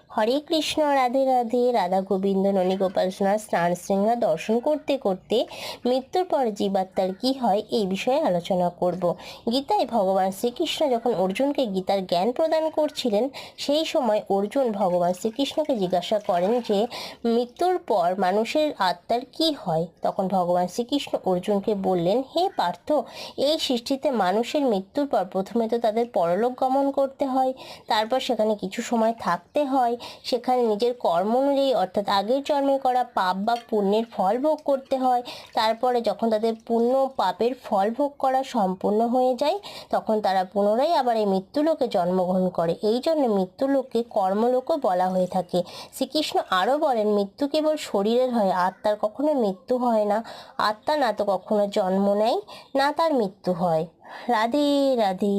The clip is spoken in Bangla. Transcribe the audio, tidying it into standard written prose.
হরে কৃষ্ণ, রাধে রাধে। রাধা গোবিন্দ ননীগোপাল সোনার স্নান শৃঙ্গার দর্শন করতে করতে মৃত্যুর পর জীবাত্মার কি হয় এই বিষয়ে আলোচনা করব। গীতায় ভগবান শ্রীকৃষ্ণ যখন অর্জুনকে গীতার জ্ঞান প্রদান করছিলেন, সেই সময় অর্জুন ভগবান শ্রীকৃষ্ণকে জিজ্ঞাসা করেন যে মৃত্যুর পর মানুষের আত্মার কি হয়। তখন ভগবান শ্রীকৃষ্ণ অর্জুনকে বললেন, হে পার্থ, এই সৃষ্টিতে মানুষের মৃত্যুর পর প্রথমে তো তাদের পরলোক গমন করতে হয়, তারপর সেখানে কিছু সময় থাকতে হয়, সেখানে নিজের কর্ম অনুযায়ী অর্থাৎ আগের জন্মে করা পাপ বা পুণ্যের ফল ভোগ করতে হয়। তারপরে যখন তাদের পুণ্য পাপের ফল ভোগ করা সম্পূর্ণ হয়ে যায়, তখন তারা পুনরায় আবার এই মৃত্যুলোকে জন্মগ্রহণ করে। এই জন্য মৃত্যুলোককে কর্মলোকও বলা হয়ে থাকে। শ্রীকৃষ্ণ আরও বলেন, মৃত্যু কেবল শরীরের হয়, আত্মার কখনো মৃত্যু হয় না। আত্মা না তো কখনো জন্ম নেয়, না তার মৃত্যু হয়। রাধে রাধে।